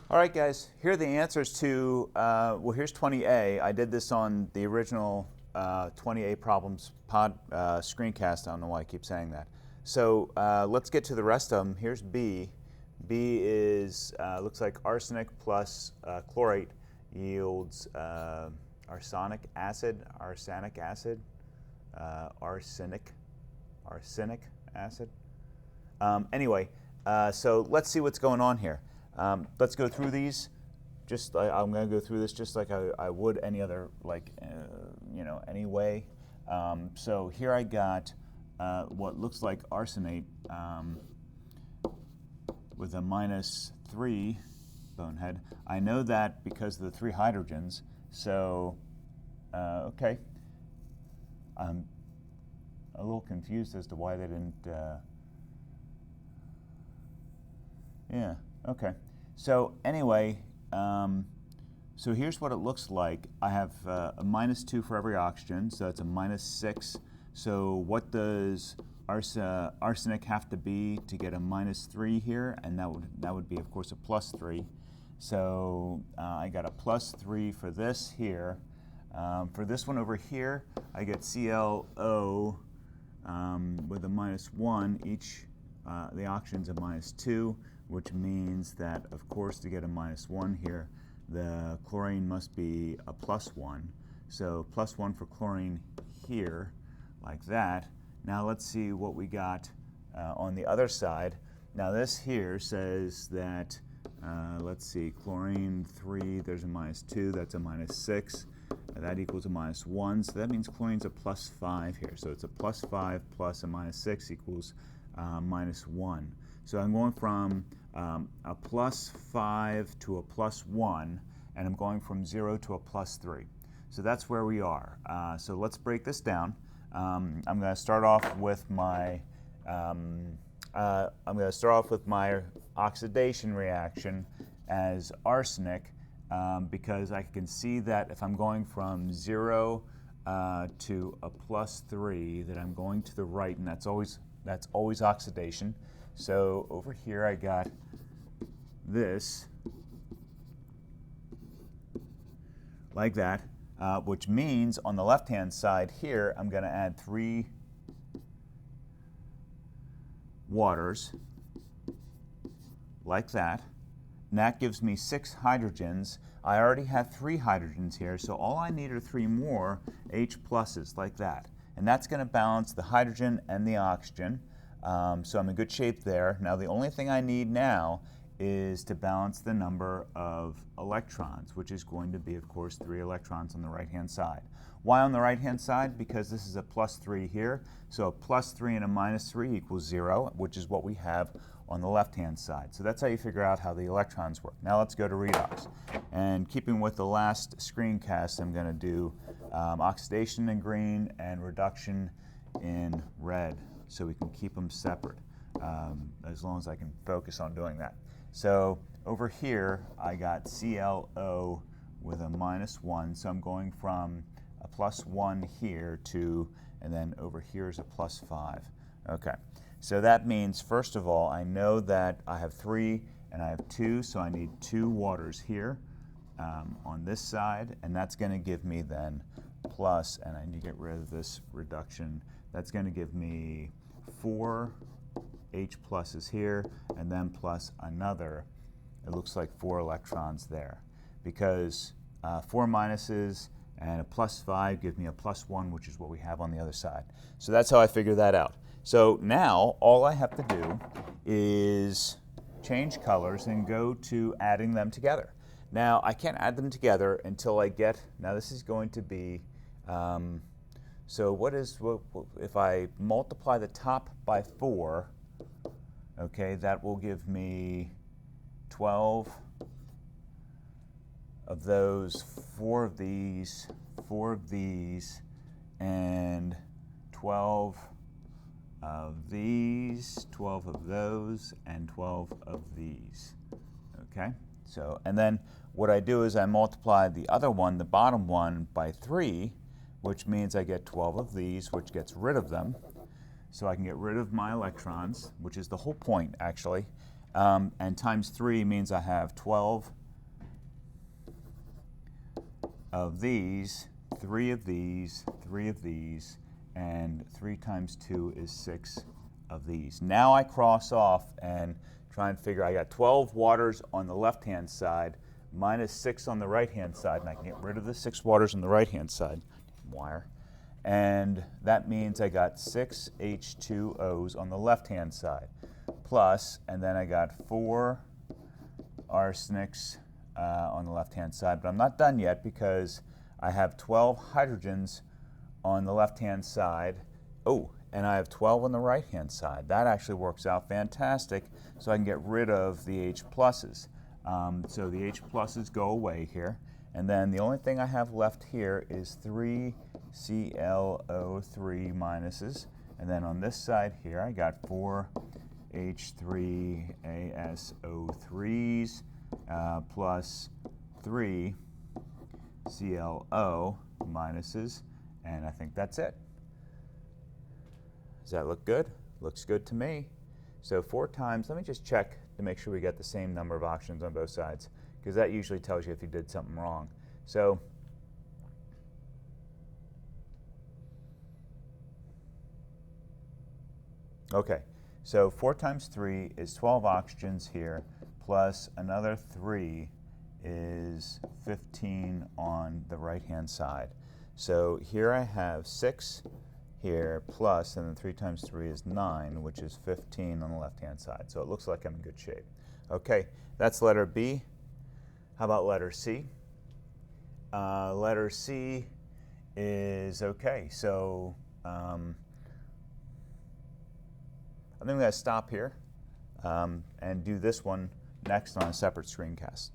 All right, guys, here are the answers to, well, here's 20A. I did this on the original 20A problems screencast. I don't know why I keep saying that. So let's get to the rest of them. Here's B. B is, looks like arsenic plus chlorate yields arsenic acid, arsenic acid. Anyway, so let's see what's going on here. Let's go through these. I'm going to go through this just like I would any other, any way. So here I got what looks like arsenate with a -3 bonehead. I know that because of the 3 hydrogens. So, okay. I'm a little confused as to why they didn't. Yeah, okay. So anyway, so here's what it looks like. I have a -2 for every oxygen, so that's a -6. So what does arsenic have to be to get a -3 here? And that would be, of course, a +3. So I got a +3 for this here. For this one over here, I get ClO with a -1. Each the oxygen's a -2, which means that, of course, to get a -1 here, the chlorine must be a +1. So +1 for chlorine here, like that. Now let's see what we got on the other side. Now this here says that, let's see, chlorine 3, there's a -2, that's a -6. That equals a -1, so that means chlorine's a +5 here. So it's a +5 plus a -6 equals -1. So I'm going from a +5 to a +1, and I'm going from 0 to a +3. So that's where we are. So let's break this down. I'm going to start off with my oxidation reaction as arsenic, because I can see that if I'm going from 0 to a +3, that I'm going to the right, and that's always oxidation. So over here I got this, like that, which means on the left-hand side here, I'm going to add 3 waters, like that. And that gives me 6 hydrogens. I already have 3 hydrogens here, so all I need are 3 more H pluses, like that. And that's going to balance the hydrogen and the oxygen. So I'm in good shape there. Now the only thing I need now is to balance the number of electrons, which is going to be, of course, 3 electrons on the right-hand side. Why on the right-hand side? Because this is a +3 here. So a +3 and a -3 equals 0, which is what we have on the left-hand side. So that's how you figure out how the electrons work. Now let's go to redox. And keeping with the last screencast, I'm going to do oxidation in green and reduction in red, so we can keep them separate, as long as I can focus on doing that. So over here, I got ClO with a -1, so I'm going from a +1 here to, and then over here is a +5. Okay, so that means, first of all, I know that I have 3 and I have 2, so I need 2 waters here on this side, and that's going to give me then plus, and I need to get rid of this reduction, that's going to give me 4 H pluses here, and then plus another, it looks like 4 electrons there, because 4 minuses and a +5 give me a +1, which is what we have on the other side. So that's how I figure that out. So now all I have to do is change colors and go to adding them together. Now I can't add them together until I get, now this is going to be, so if I multiply the top by 4, okay, that will give me 12 of those, 4 of these, and 12 of these, 12 of those, and 12 of these. Okay, so, and then what I do is I multiply the other one, the bottom one, by 3, which means I get 12 of these, which gets rid of them. So I can get rid of my electrons, which is the whole point, actually. And times 3 means I have 12 of these, 3 of these, 3 of these, and 3 times 2 is 6 of these. Now I cross off and try and figure, I got 12 waters on the left-hand side, minus 6 on the right-hand side, and I can get rid of the 6 waters on the right-hand side, wire. And that means I got 6 H2Os on the left-hand side, plus, and then I got 4 arsenics on the left-hand side, but I'm not done yet because I have 12 hydrogens on the left-hand side. Oh, and I have 12 on the right-hand side. That actually works out fantastic, so I can get rid of the H pluses. So the H pluses go away here, and then the only thing I have left here is 3 ClO3 minuses, and then on this side here I got 4 H3ASO3s plus 3 ClO minuses, and I think that's it. Does that look good? Looks good to me. So 4 times, let me just check to make sure we get the same number of oxygens on both sides, because that usually tells you if you did something wrong. So okay, so 4 times 3 is 12 oxygens here, plus another 3 is 15 on the right-hand side. So here I have 6 here, plus, and then 3 times 3 is 9, which is 15 on the left-hand side. So it looks like I'm in good shape. Okay, that's letter B. How about letter C? Letter C is okay. So I think I'm going to stop here and do this one next on a separate screencast.